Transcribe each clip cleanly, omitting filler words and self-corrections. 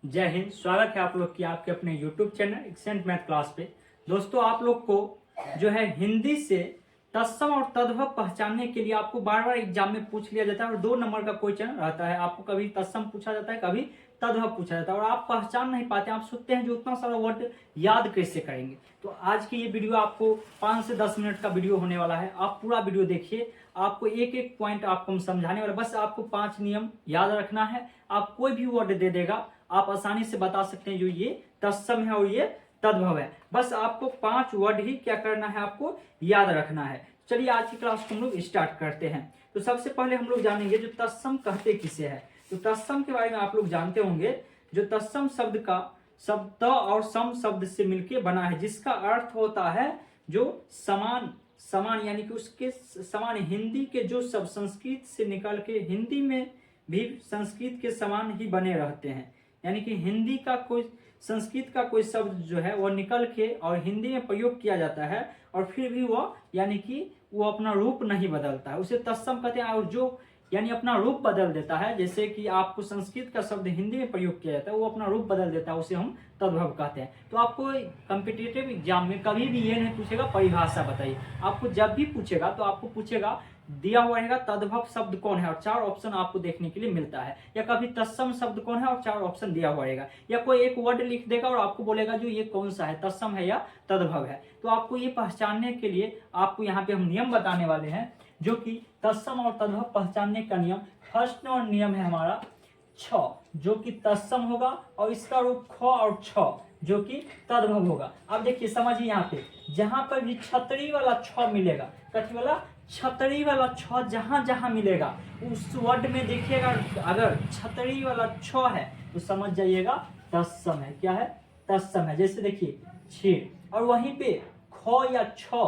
जय हिंद। स्वागत है आप लोग की आपके अपने YouTube channel accent math class पे। दोस्तों, आप लोग को जो है हिंदी से तत्सम और तद्भव पहचानने के लिए आपको बार बार एग्जाम में पूछ लिया जाता है और 2 नंबर का क्वेश्चन रहता है। आपको कभी तत्सम पूछा जाता है, कभी तद्भव पूछा जाता है और आप पहचान नहीं पाते। आप सोचते हैं जो उतना सारा वर्ड याद कैसे करेंगे। तो आज की ये वीडियो आपको 5 से 10 मिनट का वीडियो होने वाला है। आप पूरा वीडियो देखिए। आपको एक एक पॉइंट आपको हम समझाने वाले, बस आपको 5 नियम याद रखना है। आप कोई भी वर्ड दे देगा आप आसानी से बता सकते हैं जो ये तत्सम है और ये तद्भव है। बस आपको 5 वर्ड ही क्या करना है, आपको याद रखना है। चलिए आज की क्लास को हम लोग स्टार्ट करते हैं। तो सबसे पहले हम लोग जानेंगे जो तत्सम कहते किसे है। तो तत्सम के बारे में आप लोग जानते होंगे। जो तत्सम शब्द का शब्द और सम शब्द से मिलकर बना है, जिसका अर्थ होता है जो समान समान, यानी कि उसके समान। हिंदी के जो शब्द संस्कृत से निकल के हिंदी में भी संस्कृत के समान ही बने रहते हैं। यानी कि हिंदी का कोई संस्कृत का कोई शब्द जो है वह निकल के और हिंदी में प्रयोग किया जाता है और फिर भी वह यानी कि वो अपना रूप नहीं बदलता है, उसे तत्सम कहते हैं। और जो यानी अपना रूप बदल देता है, जैसे कि आपको संस्कृत का शब्द हिंदी में प्रयोग किया जाता है, वो अपना रूप बदल देता है, उसे हम तद्भव कहते हैं। तो आपको कॉम्पिटिटिव एग्जाम में कभी भी ये नहीं पूछेगा परिभाषा बताइए। आपको जब भी पूछेगा तो आपको पूछेगा दिया हुआ रहेगा तद्भव शब्द कौन है और 4 ऑप्शन आपको देखने के लिए मिलता है। या कभी तत्सम शब्द कौन है और 4 ऑप्शन दिया हुआ रहेगा। या कोई एक वर्ड लिख देगा और आपको बोलेगा जो ये कौन सा है, तत्सम है या तद्भव है। तो आपको ये पहचानने के लिए आपको यहाँ पे हम नियम बताने वाले हैं, जो कि तत्सम और तद्भव पहचानने का नियम। फर्स्ट नियम है हमारा छ, जो कि तत्सम होगा और इसका रूप ख और छ जो कि तद्भव होगा। अब देखिए समझिए, यहाँ पे जहां पर भी छतरी वाला छ मिलेगा, कथी वाला छतरी वाला छ जहां जहां मिलेगा उस वर्ड में देखिएगा, अगर छतरी वाला छ है तो समझ जाइएगा तत्सम है। क्या है? तत्सम है। जैसे देखिए छीर, और वहीं पे ख या छ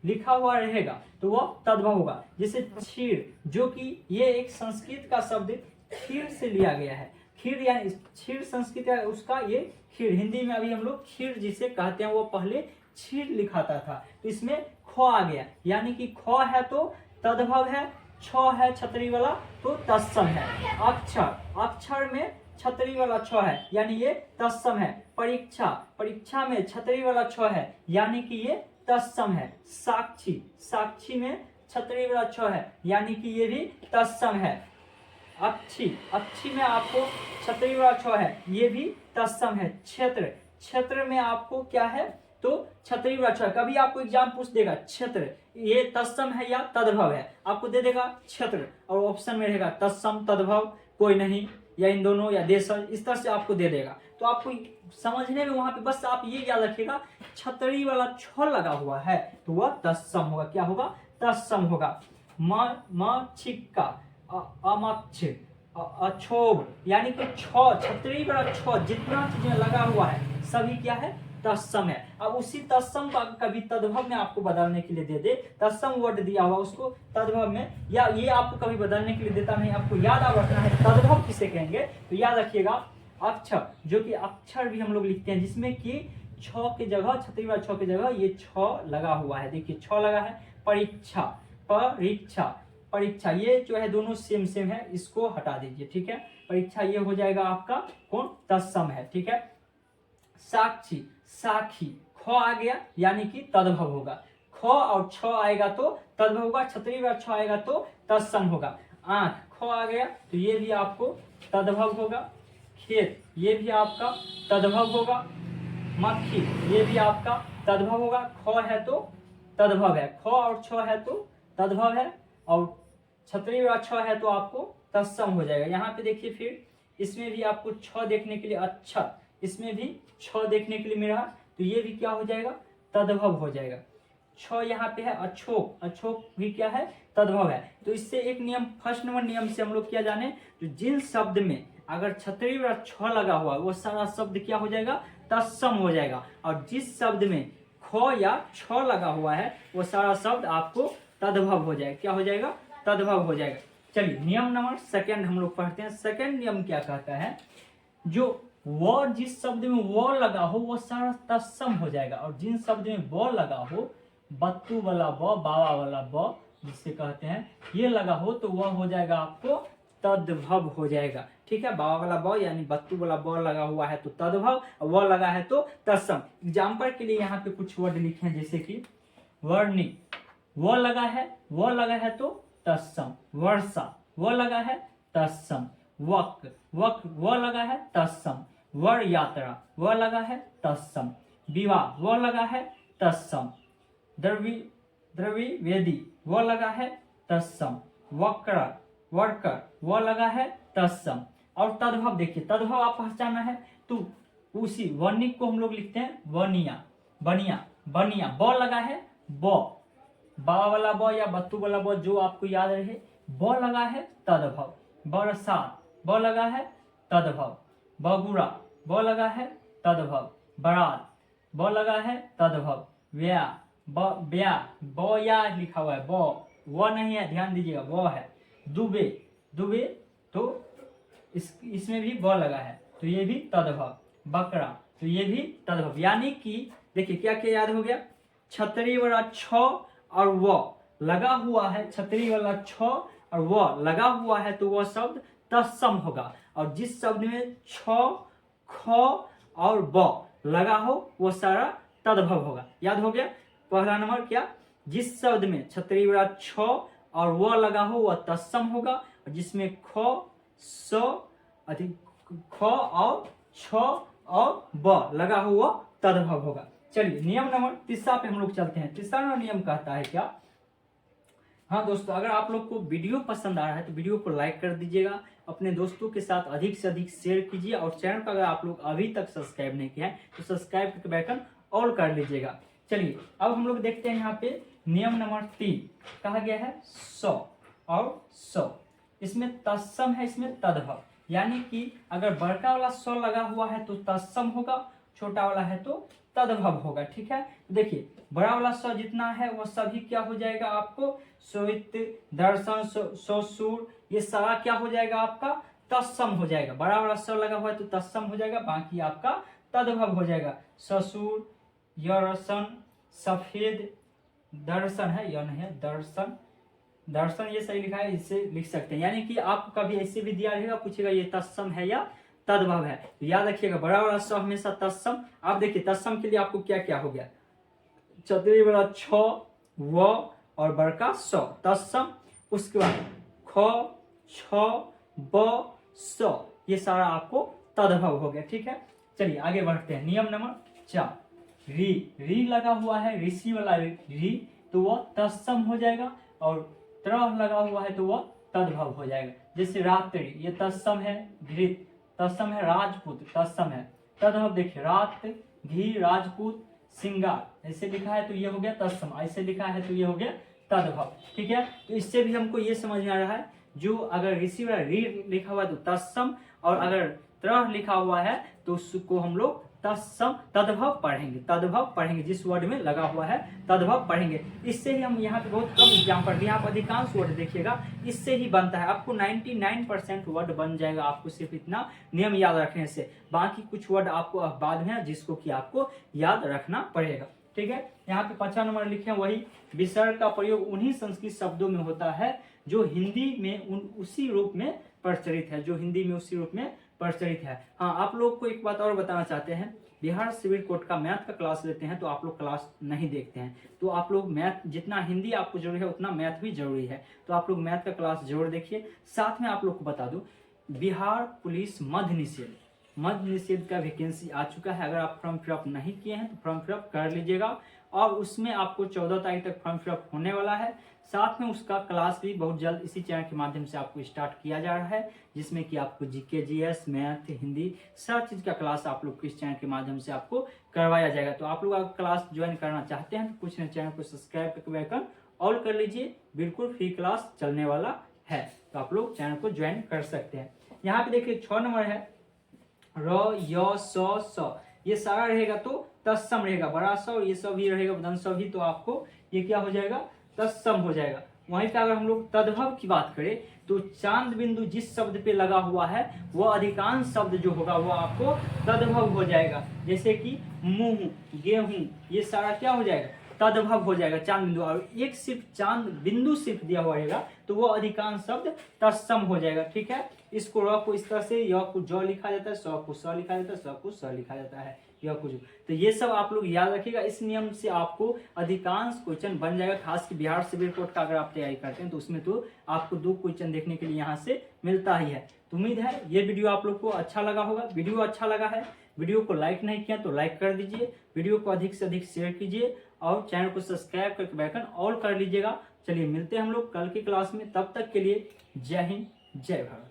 लिखा हुआ रहेगा तो वह तद्भव होगा। जैसे क्षीर, जो कि ये एक संस्कृत का शब्द खीर से लिया गया है। खीर यानी क्षीर संस्कृत है उसका, ये खीर हिंदी में अभी हम लोग खीर जिसे कहते हैं वो पहले क्षीर लिखाता था, तो इसमें ख आ गया, यानी कि ख है तो तद्भव है, छ है छतरी वाला तो तत्सम है। अक्षर, अक्षर में छतरी वाला छ है यानी ये तत्सम है। परीक्षा, परीक्षा में छतरी वाला छ है यानी कि ये तत्सम है। साक्षी, साक्षी में छतरी वाला छ है यानी कि ये भी तत्सम है। अक्षी, अक्षी में आपको छतरी वाला छ है, ये भी तत्सम है। क्षेत्र, क्षेत्र में आपको क्या है तो छतरी वाला छ। कभी आपको एग्जाम पूछ देगा क्षेत्र ये तत्सम है या तद्भव है, आपको दे देगा क्षेत्र और ऑप्शन में रहेगा तत्सम तद्भव कोई नहीं, या इन दोनों या देशज, इस तरह से आपको दे देगा। तो आपको समझने में वहां पे बस आप ये याद रखिएगा छतरी वाला छ लगा हुआ है तो वह तत्सम होगा। क्या होगा? तत्सम होगा। म छिक्का, अमक्ष, अक्षोभ, यानी कि छतरी वाला छ जितना चीजें लगा हुआ है सभी क्या है? तत्सम है। अब उसी तत्सम का कभी तद्भव में आपको बदलने के लिए दे दे, तत्सम वर्ड दिया हुआ उसको तद्भव में, या ये आपको कभी बदलने के लिए देता नहीं, आपको याद रखना है तद्भव किसे कहेंगे। तो याद रखिएगा अक्षर, जो कि अक्षर भी हम लोग लिखते हैं जिसमें कि छ की जगह, छतरी वाला छ की जगह ये छ लगा हुआ है। देखिए छ लगा है। परीक्षा, परीक्षा, परीक्षा ये जो है दोनों सेम सेम है, इसको हटा दीजिए, ठीक है। परीक्षा ये हो जाएगा आपका कौन? तत्सम है, ठीक है। साक्षी, साखी, ख आ गया यानी कि तद्भव होगा। ख और छ आएगा तो तद्भव होगा, छतरी वाला छ आएगा तो तत्सम होगा। आंख, ख आ गया तो ये भी आपको तद्भव होगा। खेत, ये भी आपका तद्भव होगा। मक्खी, ये भी आपका तद्भव होगा। ख है तो तद्भव है, ख और छ है तो तद्भव है, और छतरी वाला छ है तो आपको तत्सम हो जाएगा। यहाँ पे देखिए फिर इसमें भी आपको छ देखने के लिए, अच्छा इसमें भी छ देखने के लिए मिल रहा, तो ये भी क्या हो जाएगा? तद्भव हो जाएगा। छ यहाँ पे है। अछोक, अछोक भी क्या है? तद्भव है। तो इससे एक नियम, फर्स्ट नंबर नियम से हम लोग क्या जाने, तो जिन शब्द में अगर छतरी वाला छ लगा हुआ है वो सारा शब्द क्या हो जाएगा? तत्सम हो जाएगा। और जिस शब्द में ख या छ लगा हुआ है वो सारा शब्द आपको तद्भव हो जाएगा। क्या हो जाएगा? तद्भव हो जाएगा। चलिए नियम नंबर सेकंड हम लोग पढ़ते हैं। सेकंड नियम क्या कहता है? जो व जिस शब्द में व लगा हो वो सारा तत्सम हो जाएगा, और जिन शब्द में व लगा हो, बत्तू वाला ब, बाबा वाला ब जिससे कहते हैं, ये लगा हो तो वह हो जाएगा आपको तद्भव हो जाएगा। ठीक है, बा वाला ब यानी बत्तू वाला ब लगा हुआ है तो तद्भव, व लगा है तो तत्सम। एग्जाम्पल के लिए यहाँ पे कुछ वर्ड लिखे हैं, जैसे कि वर्णी, वो लगा है तो तत्सम। वर्षा, वो लगा है तत्सम। वक, वो लगा है तत्सम। वर यात्रा, वो लगा है तत्सम। विवाह, वो लगा है तत्सम। द्रवि वेदी, वो लगा है तत्सम। वर्कर, वो लगा है तत्सम। और तद्भव देखिए, तद्भव आप पहचाना है तो उसी वर्णिक को हम लोग लिखते हैं वनिया, बनिया, ब लगा है ब, बा वाला ब या बत्तू वाला ब जो आपको याद रहे, ब लगा है तद्भव। बरसात, ब लगा है तद्भव। बगुड़ा, ब लगा है तद्भव। बारात, ब लगा है तद्भव। ब्याह, ब या लिखा हुआ है, ब वो नहीं है, ध्यान दीजिएगा, ब है। दुबे तो इसमें भी ब लगा है तो ये भी तद्भव। बकरा, तो ये भी तद्भव। यानी कि देखिए क्या क्या याद हो गया, छतरी वाला छ और वो लगा हुआ है, छतरी वाला छ और वो लगा हुआ है तो वह शब्द तत्सम होगा। और जिस शब्द में छ, ख और ब लगा हो वो सारा तद्भव होगा। याद हो गया। पहला नंबर क्या, जिस शब्द में छतरी वाला छ और वो लगा हो वह तत्सम होगा, और जिसमें ख, स अधिक ख और छ और ब लगा हो वह तद्भव होगा। चलिए नियम नंबर तीसरा पे हम लोग चलते हैं। तीसरा नियम कहता है क्या, हाँ दोस्तों, अगर आप लोग को वीडियो पसंद आ रहा है तो वीडियो को लाइक कर दीजिएगा, अपने दोस्तों के साथ अधिक से अधिक शेयर कीजिए, और चैनल पर अगर आप लोग अभी तक सब्सक्राइब नहीं किया है तो सब्सक्राइब करके बैकन ऑल कर लीजिएगा। चलिए अब हम लोग देखते हैं यहाँ पे नियम नंबर 3 कहा गया है सौ और सौ। इसमें तत्सम है, इसमें तद्भव। यानी कि अगर बड़का वाला सौ लगा हुआ है तो तत्सम होगा, छोटा वाला है तो तद्भव होगा। ठीक है, देखिए बड़ा वाला सौ जितना है वो सभी क्या हो जाएगा आपको, सोवित, दर्शन, ससुर, ये सारा क्या हो जाएगा आपका तत्सम हो जाएगा। बड़ा वाला सौ लगा हुआ है तो तत्सम हो जाएगा, बाकी आपका तद्भव हो जाएगा। ससुर, यरसन, सफेद, दर्शन है, यह नहीं है, दर्शन ये सही लिखा है, इससे लिख सकते हैं। यानी कि आपको कभी ऐसे भी दिया रहेगा, पूछेगा ये तत्सम है या तद्भव है, तो याद रखिएगा बड़ा वाला स हमेशा तत्सम। आप देखिए तत्सम के लिए आपको क्या क्या हो गया, छतरी वाला छ, व और बड़का स तत्सम। उसके बाद ख, छ, ब, स, ये सारा आपको तद्भव हो गया। ठीक है, चलिए आगे बढ़ते हैं। नियम नंबर 4, री लगा हुआ है, ऋषि वाला री तो वह तत्सम हो जाएगा, और त्रह लगा हुआ है तो वह तद्भव हो जाएगा। जैसे रात्रि, ये तत्सम है, घृत तत्सम है, राजपूत तत्सम है, तद्भव देखिए रात, घी, राजपूत, सिंगार ऐसे लिखा है तो ये हो गया तत्सम, ऐसे लिखा है तो ये हो गया तद्भव। ठीक है, तो इससे भी हमको ये समझ में आ रहा है, जो अगर ऋषि वाला री लिखा हुआ है तो तत्सम, और अगर त्रह लिखा हुआ है तो उसको हम लोग तत्सम तद्भव पढ़ेंगे, जिस वर्ड में लगा हुआ है तद्भव पढ़ेंगे। इससे ही हम यहाँ पे बहुत कम एग्जाम्पल दिए, आप अधिकांश वर्ड देखिएगा इससे ही बनता है। आपको 99% वर्ड बन जाएगा, आपको सिर्फ इतना नियम याद रखने से। बाकी कुछ वर्ड आपको बाद में जिसको कि आपको याद रखना पड़ेगा। ठीक है, यहाँ पे 5वां नंबर लिखे, वही विसर्ग का प्रयोग उन्हीं संस्कृत शब्दों में होता है जो हिंदी में उसी रूप में प्रचलित है, हाँ, आप लोग को एक बात और बताना चाहते हैं, बिहार सिविल कोर्ट का मैथ का क्लास लेते हैं तो आप लोग क्लास नहीं देखते हैं, तो आप लोग मैथ जितना हिंदी आपको जरूरी है उतना मैथ भी जरूरी है, तो आप लोग मैथ का क्लास जरूर देखिए। साथ में आप लोग को बता दूं, बिहार पुलिस मद्य निषेध का वैकेंसी आ चुका है। अगर आप फॉर्म फिलअप नहीं किए हैं तो फॉर्म फिलअप कर लीजिएगा, और उसमें आपको 14 तारीख तक फॉर्म फिलअप होने वाला है। साथ में उसका क्लास भी बहुत जल्द इसी चैनल के माध्यम से आपको स्टार्ट किया जा रहा है, जिसमें कि आपको जीके, जीएस, मैथ, हिंदी सब चीज़ का क्लास आप लोग को इस चैनल के माध्यम से आपको करवाया जाएगा। तो आप लोग अगर क्लास ज्वाइन करना चाहते हैं तो कुछ नहीं, चैनल को सब्सक्राइब करके बैकन ऑल कर लीजिए, बिल्कुल फ्री क्लास चलने वाला है, तो आप लोग चैनल को ज्वाइन कर सकते हैं। यहाँ पे देखिए 6 नंबर है, र, य, स, ये सारा रहेगा तो तत्सम रहेगा, बड़ा सा और ये सब ही रहेगा बदन सब ही, तो आपको ये क्या हो जाएगा तत्सम हो जाएगा। वहीं पे अगर हम लोग तद्भव की बात करें तो चांद बिंदु जिस शब्द पे लगा हुआ है वह अधिकांश शब्द जो होगा वो आपको तद्भव हो जाएगा। जैसे कि मुंह, गेहूं, ये सारा क्या हो जाएगा तद्भव हो जाएगा चांद बिंदु, और एक सिर्फ चांद बिंदु सिर्फ दिया हुआ रहेगा तो वो अधिकांश शब्द तत्सम हो जाएगा। ठीक है, इसको र को इस तरह से, य को ज लिखा जाता है, स को स लिखा जाता है, स को स लिखा जाता है, यह कुछ। तो ये सब आप लोग याद रखिएगा, इस नियम से आपको अधिकांश क्वेश्चन बन जाएगा। खास के बिहार सिविल कोर्ट का अगर आप तैयारी करते हैं तो उसमें तो आपको 2 क्वेश्चन देखने के लिए यहाँ से मिलता ही है। तो उम्मीद है ये वीडियो आप लोग को अच्छा लगा होगा। वीडियो अच्छा लगा है, वीडियो को लाइक नहीं किया तो लाइक कर दीजिए, वीडियो को अधिक से अधिक शेयर कीजिए और चैनल को सब्सक्राइब करके बेल आइकन ऑल कर लीजिएगा। चलिए मिलते हैं हम लोग कल की क्लास में, तब तक के लिए जय हिंद जय भारत।